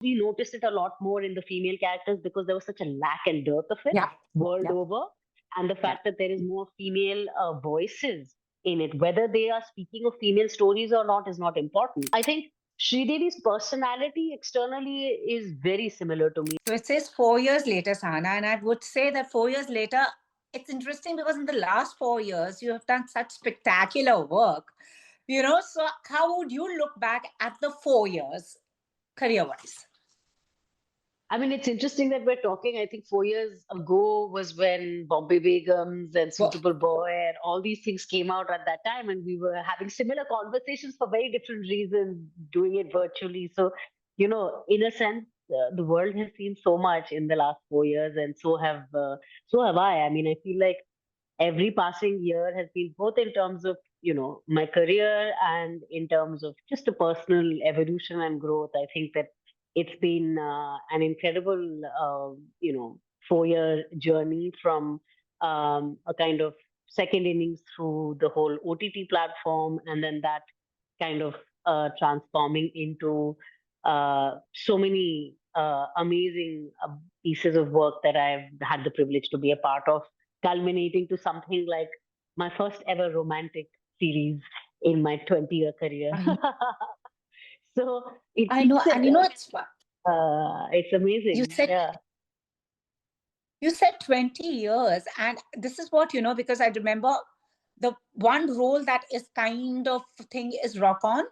we noticed it a lot more in the female characters because there was such a lack and dearth of it Yeah. world Yeah. over. And the Yeah. fact that there is more female voices in it, whether they are speaking of female stories or not, is not important. I think Sridevi's personality externally is very similar to me. So it says 4 years later, Sana, and I would say that 4 years later, it's interesting because in the last 4 years, you have done such spectacular work. So how would you look back at the 4 years career wise? I mean, it's interesting that we're talking. I think 4 years ago was when Bombay Begums and Well, Suitable Boy and all these things came out at that time, and we were having similar conversations for very different reasons, doing it virtually. So, in a sense, the world has seen so much in the last 4 years, and so have I. I mean, I feel like every passing year has been both in terms of my career and in terms of just a personal evolution and growth. I think that it's been an incredible 4-year journey from a kind of second innings through the whole OTT platform, and then that kind of transforming into so many amazing pieces of work that I've had the privilege to be a part of, culminating to something like my first ever romantic series in my 20-year career. I, So it I keeps know, it, and it's you amazing. said Yeah. you said 20 years, and this is what because I remember the one role that is kind of thing is Rock On,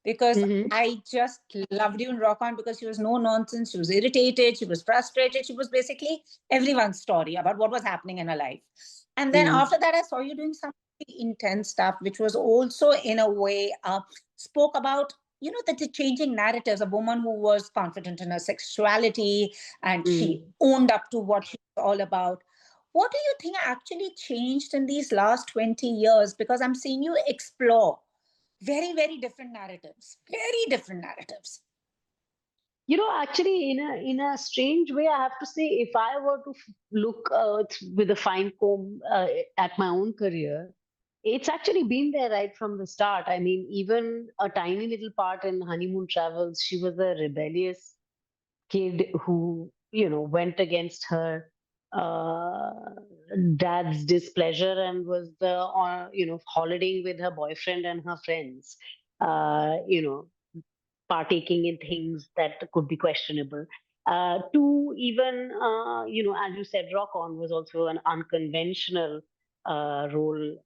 because Hmm. I just loved you in Rock On because she was no nonsense. She was irritated. She was frustrated. She was basically everyone's story about what was happening in her life. And then Mm. after that, I saw you doing some pretty intense stuff, which was also in a way spoke about the changing narratives. A woman who was confident in her sexuality and she Mm. owned up to what she was all about. What do you think actually changed in these last 20 years? Because I'm seeing you explore very, very different narratives, very different narratives. Actually, in a strange way, I have to say, if I were to look with a fine comb at my own career, it's actually been there right from the start. I mean, even a tiny little part in Honeymoon Travels, she was a rebellious kid who went against her uh, dad's displeasure and was holidaying with her boyfriend and her friends, uh, you know partaking in things that could be questionable. To even, as you said, Rock On was also an unconventional role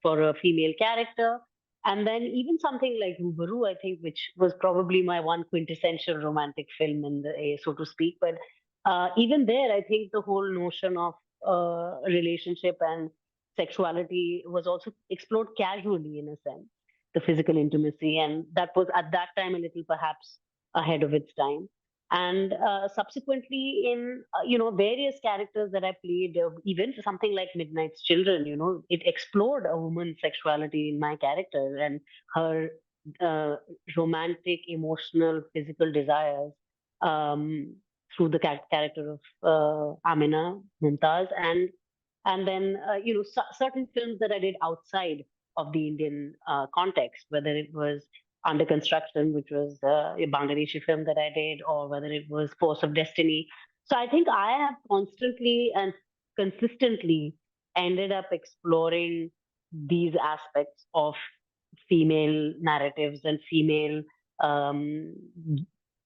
for a female character. And then even something like Rubaru, I think, which was probably my one quintessential romantic film in the, so to speak. But even there, I think the whole notion of relationship and sexuality was also explored casually in a sense, the physical intimacy, and that was at that time a little perhaps ahead of its time. And subsequently, in various characters that I played, even for something like Midnight's Children, it explored a woman's sexuality in my character and her uh, romantic, emotional, physical desires, um, through the character of Amina Mumtaz, and then certain films that I did outside of the Indian context, whether it was Under Construction, which was a Bangladeshi film that I did, or whether it was Force of Destiny. So I think I have constantly and consistently ended up exploring these aspects of female narratives and female um,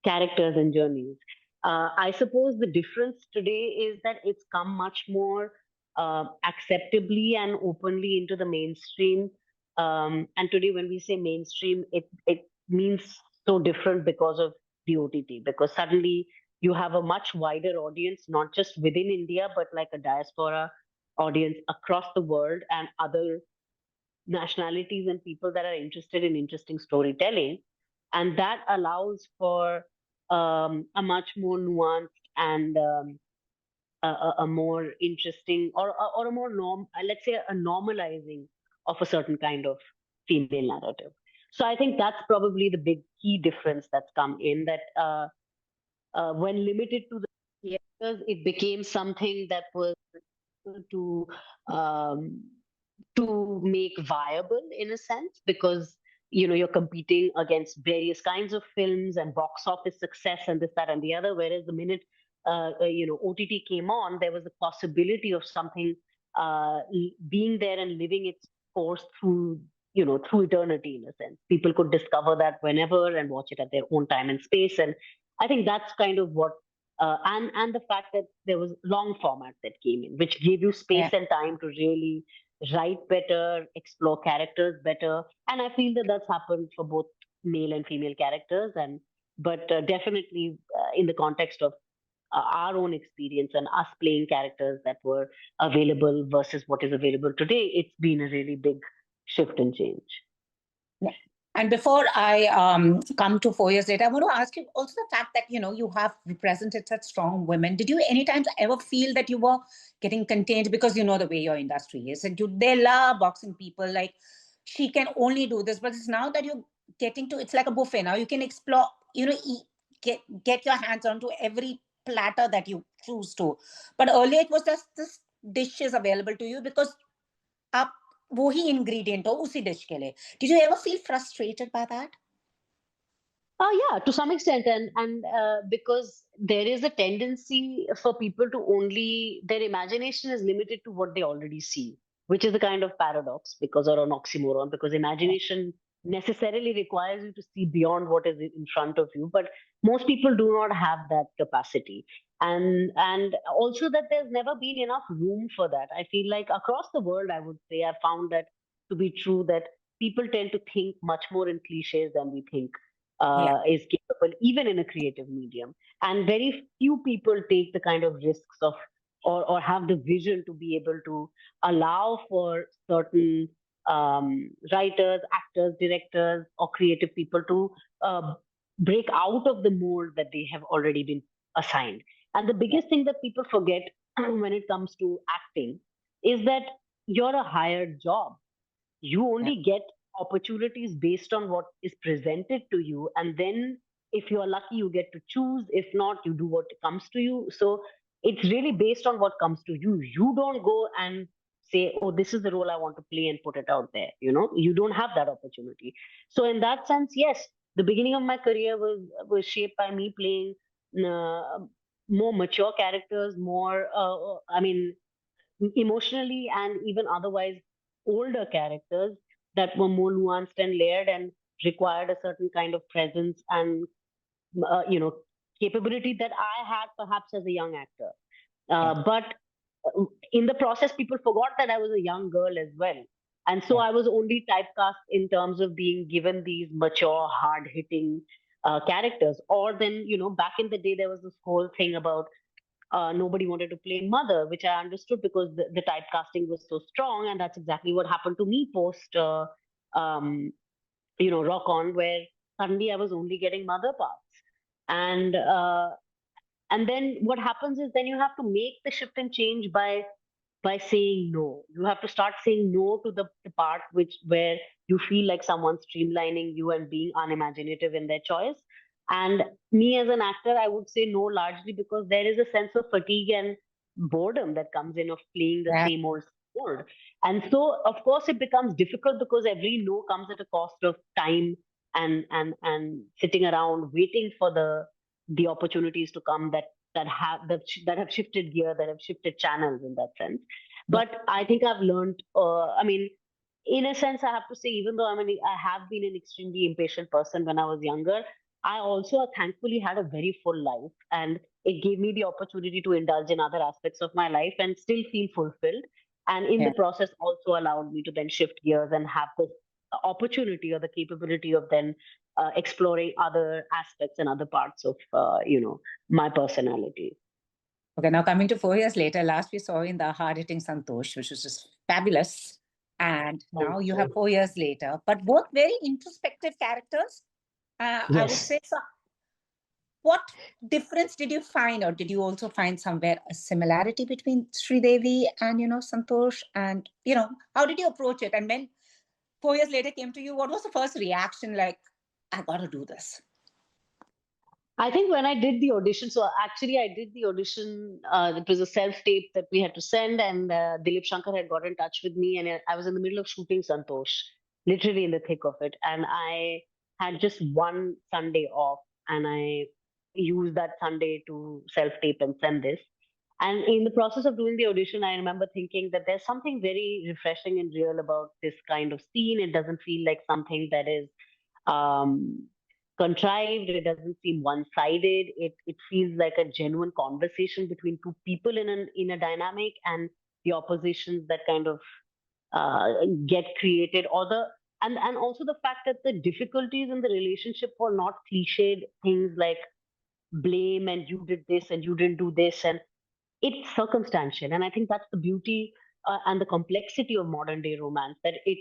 characters and journeys. I suppose the difference today is that it's come much more acceptably and openly into the mainstream. And today, when we say mainstream, it means so different because of the OTT, because suddenly you have a much wider audience, not just within India, but like a diaspora audience across the world and other nationalities and people that are interested in interesting storytelling. And that allows for a much more nuanced and a more interesting, or a more let's say a normalizing of a certain kind of female narrative. So I think that's probably the big key difference that's come in, that when limited to the theaters, it became something that was to um, to make viable in a sense, because you're competing against various kinds of films and box office success and this, that, and the other. Whereas the minute OTT came on, there was the possibility of something being there and living its course through through eternity, in a sense. People could discover that whenever and watch it at their own time and space. And I think that's kind of what and the fact that there was long format that came in, which gave you Yeah. space and time to really write better, explore characters better. And I feel that that's happened for both male and female characters. And but definitely in the context of our own experience and us playing characters that were available versus what is available today, it's been a really big shift and change. Yeah. And before I come to 4 years later, I want to ask you also the fact that you have represented such strong women. Did you any times ever feel that you were getting contained because the way your industry is, and they love boxing people like she can only do this, but it's now that you're getting to, it's like a buffet now. You can explore, eat, get your hands onto every platter that you choose to. But earlier it was just this dishes available to you because आप वो ही ingredient हो उसी dish के लिए. Did you ever feel frustrated by that? Yeah, to some extent, and because there is a tendency for people to only their imagination is limited to what they already see, which is a kind of paradox because or an oxymoron. Because imagination necessarily requires you to see beyond what is in front of you, but most people do not have that capacity, and also that there's never been enough room for that. I feel like across the world, I would say, I found that to be true that people tend to think much more in cliches than we think Yeah. is capable, even in a creative medium. And very few people take the kind of risks of or have the vision to be able to allow for certain writers, actors, directors, or creative people to break out of the mold that they have already been assigned. And the Yeah. biggest thing that people forget when it comes to acting is that you're a hired job. You Yeah. only get opportunities based on what is presented to you, and then if you are lucky you get to choose. If not, you do what comes to you. So it's really based on what comes to you. You don't go and say, oh, this is the role I want to play and put it out there. You don't have that opportunity. So in that sense, yes, the beginning of my career was shaped by me playing uh, more mature characters, more I mean emotionally and even otherwise older characters that were more nuanced and layered and required a certain kind of presence and uh, you know capability that I had perhaps as a young actor. Yeah. But in the process, people forgot that I was a young girl as well. And so Yeah. I was only typecast in terms of being given these mature, hard hitting characters. Or then, back in the day, there was this whole thing about nobody wanted to play mother, which I understood because the typecasting was so strong, and that's exactly what happened to me post, um, Rock On, where suddenly I was only getting mother parts, and then what happens is then you have to make the shift and change by saying no. You have to start saying no to the part which where you feel like someone's streamlining you and being unimaginative in their choice. And me as an actor, I would say no largely because there is a sense of fatigue and boredom that comes in of playing the Yeah. same old old. And so of course it becomes difficult because every no comes at a cost of time and sitting around waiting for the opportunities to come that have shifted gear, that have shifted channels in that sense. Yeah. But I think I've learned. I mean, in a sense, I have to say, even though I have been an extremely impatient person when I was younger, I also thankfully had a very full life, and it gave me the opportunity to indulge in other aspects of my life and still feel fulfilled. And in the Yeah. process, also allowed me to then shift gears and have the opportunity or the capability of then exploring other aspects and other parts of my personality. Okay, now coming to 4 years later, last we saw in the hard hitting Santosh, which was just fabulous. And Thank now you have you. 4 years later, but both very introspective characters. I would Yes. say so. What difference did you find, or did you also find somewhere a similarity between Sridevi and Santosh? And how did you approach it? And when 4 years later came to you, what was the first reaction? Like, I got to do this. I think when I did the audition, so actually I did the audition. It was a self tape that we had to send, and Dilip Shankar had got in touch with me, and I was in the middle of shooting Santosh. literally in the thick of it. And I had just one Sunday off, and I used that Sunday to self tape and send this. And in the process of doing the audition, I remember thinking that there's something very refreshing and real about this kind of scene. It doesn't feel like something that is um, contrived. It doesn't seem one-sided. It feels like a genuine conversation between two people in a dynamic, and the oppositions that kind of uh, get created, or the and also the fact that the difficulties in the relationship were not cliched things like blame and you did this and you didn't do this, and it's circumstantial. And I think that's the beauty and the complexity of modern day romance, that it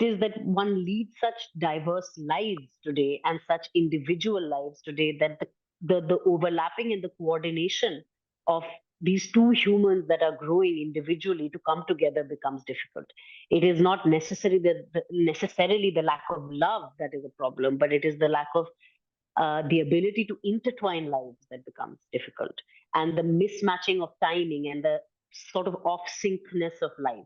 is that one leads such diverse lives today and such individual lives today, that the overlapping and the coordination of these two humans that are growing individually to come together becomes difficult. It is not necessarily the lack of love that is a problem, but it is the lack of the ability to intertwine lives that becomes difficult, and the mismatching of timing and the sort of off syncness of life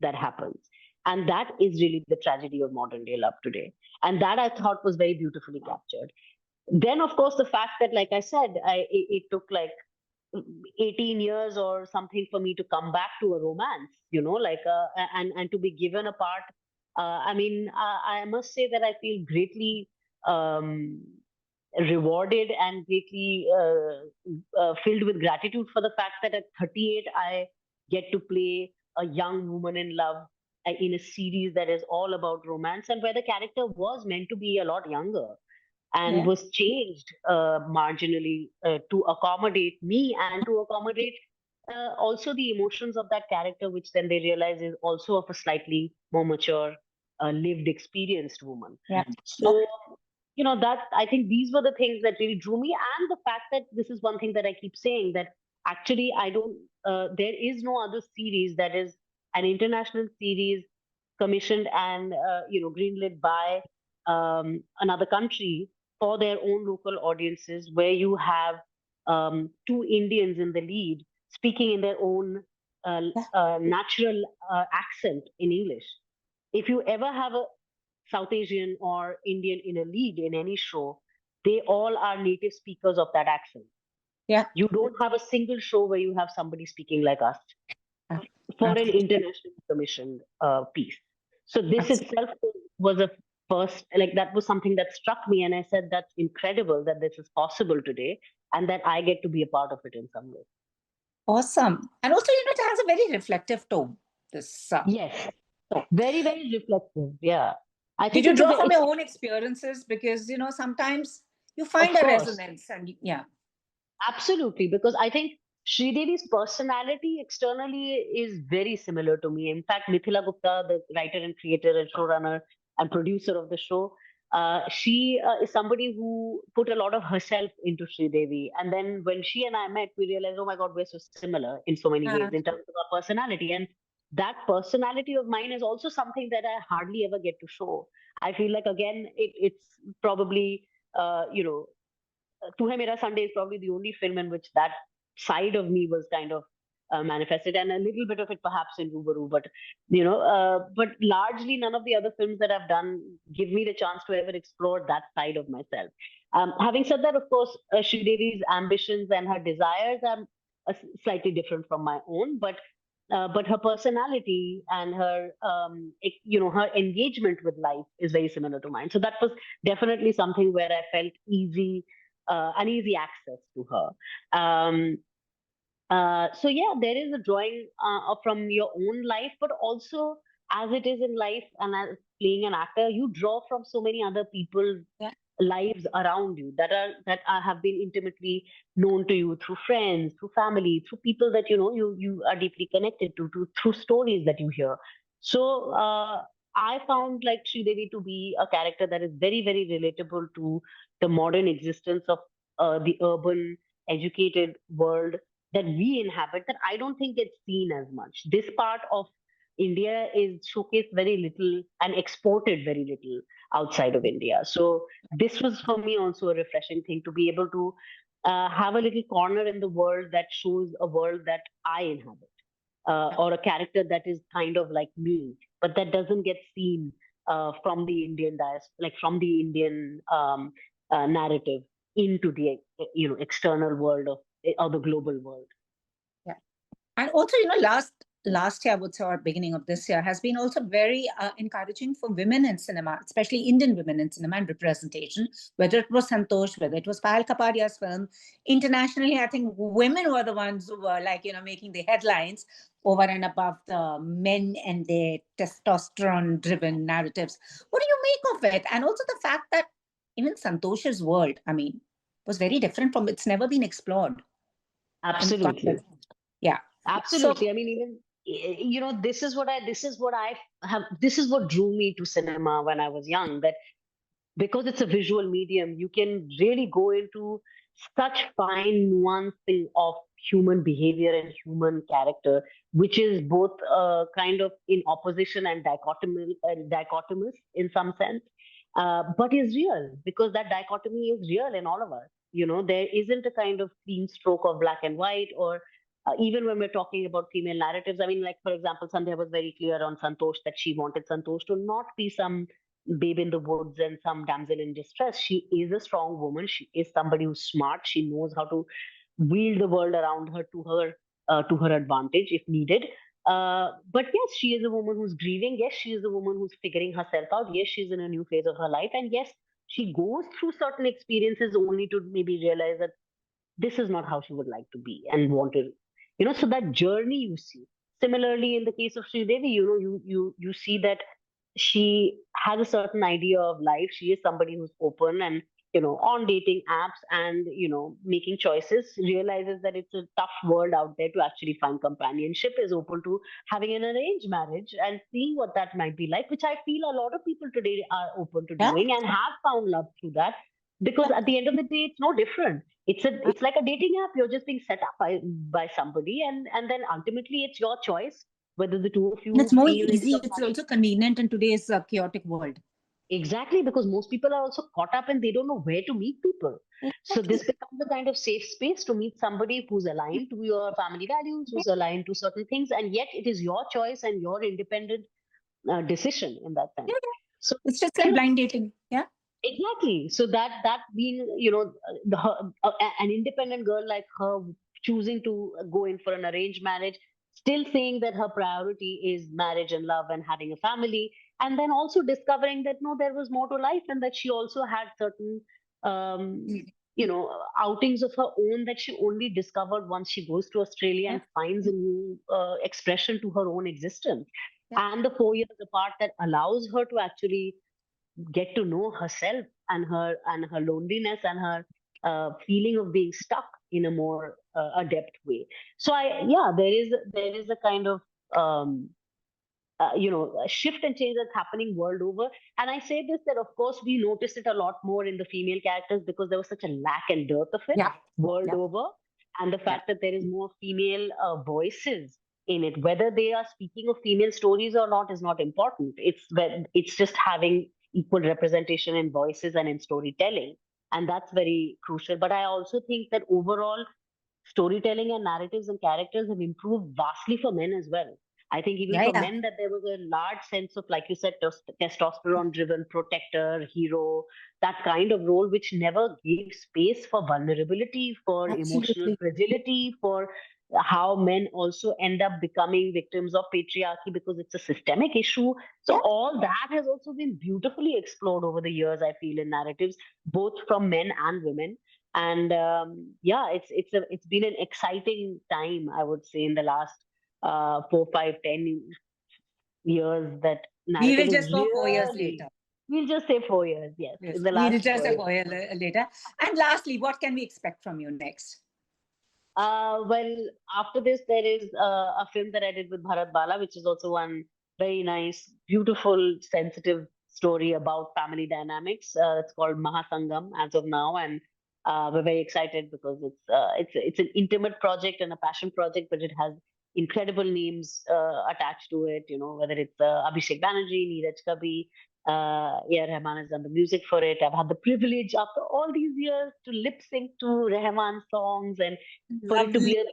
that happens. And that is really the tragedy of modern day love today. And that I thought was very beautifully captured. Then, of course, the fact that, like I said, it took like 18 years or something for me to come back to a romance, like, and to be given a part. I mean, I must say that I feel greatly um, rewarded and greatly filled with gratitude for the fact that at 38, I get to play a young woman in love in a series that is all about romance, and where the character was meant to be a lot younger and Yeah. was changed marginally to accommodate me and to accommodate also the emotions of that character, which then they realize is also of a slightly more mature, lived, experienced woman. Yeah. So, that I think these were the things that really drew me, and the fact that this is one thing that I keep saying, that actually I don't, there is no other series that is an international series commissioned and greenlit by another country for their own local audiences, where you have two Indians in the lead speaking in their own uh, Yeah. natural accent in English. If you ever have a South Asian or Indian in a lead in any show, they all are native speakers of that accent. Yeah. You don't have a single show where you have somebody speaking like us Uh, for an Absolutely. internationally commissioned piece. So this Absolutely. itself was a first, like that was something that struck me, and I said that's incredible that this is possible today, and that I get to be a part of it in some way. Awesome. And also, it has a very reflective tone. This Yes, so very very reflective. Yeah, I did think you it's a draw bit. from your own experiences? Because sometimes you find Of a course. resonance, and yeah. Absolutely, because I think Sridevi's personality externally is very similar to me. In fact, Mithila Gupta, the writer and creator and showrunner and producer of the show, she is somebody who put a lot of herself into Sridevi. And then when she and I met, we realized, oh my God, we're so similar in so many ways Uh, in terms of our personality. And that personality of mine is also something that I hardly ever get to show. I feel like, again, it's probably, Tu Hai Mera Sunday is probably the only film in which that side of me was kind of manifested, and a little bit of it perhaps in Rubaru, but largely none of the other films that I've done give me the chance to ever explore that side of myself. Having said that, of course, Sridevi's ambitions and her desires are slightly different from my own, but her personality and her engagement with life is very similar to mine. So that was definitely something where I felt an easy access to her. So yeah, there is a drawing from your own life, but also as it is in life and as playing an actor, you draw from so many other people's yeah. lives around you that have been intimately known to you through friends, through family, through people that you are deeply connected to through stories that you hear. So I found like Sridevi to be a character that is very very relatable to the modern existence of the urban educated world that we inhabit, that I don't think gets seen as much. This part of India is showcased very little and exported very little outside of India. So this was for me also a refreshing thing to be able to have a little corner in the world that shows a world that I inhabit, or a character that is kind of like me, but that doesn't get seen from the Indian like from the Indian narrative into the external world of or the global world. Yeah. And also, last year, I would say, or beginning of this year, has been also very encouraging for women in cinema, especially Indian women in cinema and representation. Whether it was Santosh, whether it was Payal Kapadia's film, internationally, I think women were the ones who were like making the headlines over and above the men and their testosterone-driven narratives. What do you make of it? And also the fact that even Santosh's world, I mean, was very different from it's never been explored in Absolutely. context. Yeah. So Absolutely. I mean, even this is what drew me to cinema when I was young. That because it's a visual medium, you can really go into such fine nuancing of human behavior and human character, which is both kind of in opposition and dichotomous in some sense, but is real because that dichotomy is real in all of us. There isn't a kind of clean stroke of black and white, or even when we're talking about female narratives. I mean, like, for example, Sandhya was very clear on Santosh that she wanted Santosh to not be some babe in the woods and some damsel in distress. She is a strong woman. She is somebody who's smart. She knows how to wield the world around her to her advantage if needed. But yes, she is a woman who's grieving. Yes, she is a woman who's figuring herself out. Yes, she's in a new phase of her life, and yes, she goes through certain experiences only to maybe realize that this is not how she would like to be and want to, so that journey you see. Similarly, in the case of Sridevi, you see that she has a certain idea of life. She is somebody who's open and, on dating apps and, making choices, realizes that it's a tough world out there to actually find companionship, is open to having an arranged marriage and seeing what that might be like, which I feel a lot of people today are open to yeah, doing and have found love through that. Because at the end of the day, it's no different. It's like a dating app. You're just being set up by somebody, and then ultimately it's your choice whether the two of and you it's more feel easy. It's compatible. also convenient in today's chaotic world. Exactly, because most people are also caught up and they don't know where to meet people. So this Exactly. becomes a kind of safe space to meet somebody who's aligned to your family values, who's aligned to certain things, and yet it is your choice and your independent decision in that Yeah, sense. yeah. So, It's just like you know, blind dating. Yeah. exactly. So that being, an independent girl like her choosing to go in for an arranged marriage, still saying that her priority is marriage and love and having a family, and then also discovering that no, there was more to life, and that she also had certain, outings of her own that she only discovered once she goes to Australia Yeah. and finds a new expression to her own existence. Yeah. And the 4 years apart that allows her to actually get to know herself and her loneliness and her feeling of being stuck in a more adept way. So there is a kind of um, a shift and change that's happening world over. And I say this that of course we notice it a lot more in the female characters because there was such a lack and dearth of it Yeah. world Yeah. over, and the Yeah. fact that there is more female voices in it, whether they are speaking of female stories or not is not important. It's just having equal representation in voices and in storytelling, and that's very crucial. But I also think that overall storytelling and narratives and characters have improved vastly for men as well. I think even Yeah. for Yeah. men that there was a large sense of, like you said, testosterone driven protector, hero, that kind of role, which never gave space for vulnerability, for emotional Absolutely. fragility, for how men also end up becoming victims of patriarchy because it's a systemic issue. So Yeah. all that has also been beautifully explored over the years, I feel, in narratives, both from men and women. And yeah, it's been an exciting time, I would say, in the last 4, 5, 10 years that We narrative will is just go 4 years really, later. we'll just say 4 years, yes, Yes. in the We last will just four say years. 4 years later. And lastly, what can we expect from you next? Well, after this, there is a film that I did with Bharat Bala, which is also one very nice, beautiful, sensitive story about family dynamics. It's called Mahasangam as of now, and we're very excited because it's an intimate project and a passion project, but it has incredible names attached to it. Whether it's Abhishek Banerjee, Neeraj Kabi, yeah, Rahman has done the music for it. I've had the privilege after all these years to lip sync to Rahman songs and for it to Lovely. be a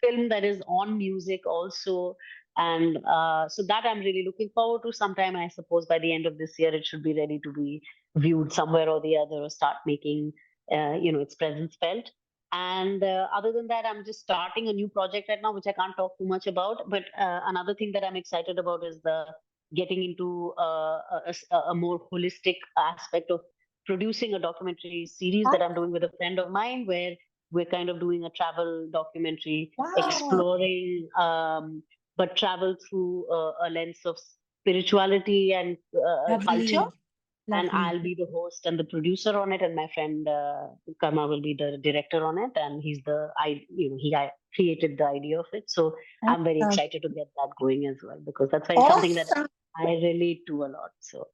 film that is on music also. And so that I'm really looking forward to. Sometime, I suppose, by the end of this year, it should be ready to be viewed somewhere or the other, or start making its presence felt. And other than that, I'm just starting a new project right now, which I can't talk too much about. But another thing that I'm excited about is the getting into a more holistic aspect of producing a documentary series that I'm doing with a friend of mine, where we're kind of doing a travel documentary, Wow. exploring, but travel through a lens of spirituality and culture. Lovely. And Lovely. I'll be the host and the producer on it, and my friend Karma will be the director on it, and he's he created the idea of it. So I'm very Awesome. excited to get that going as well, because that's something that Awesome. I relate to a lot. So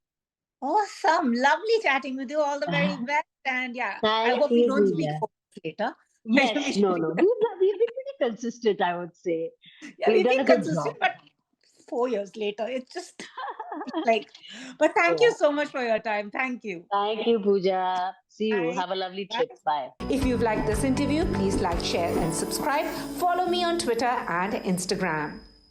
Awesome. Lovely chatting with you. All the very best. And yeah, I thank hope we you, don't speak Pooja. 4 years later. We Yes, should no, be- no, we've been pretty consistent, I would say. yeah, We've we've done been a good consistent, job. but 4 years later, it's just like, but thank you Yeah. so much for your time. Thank you. Thank you, Pooja. See you. Bye. Have a lovely Bye. trip. Bye. If you've liked this interview, please like, share, and subscribe. Follow me on Twitter and Instagram.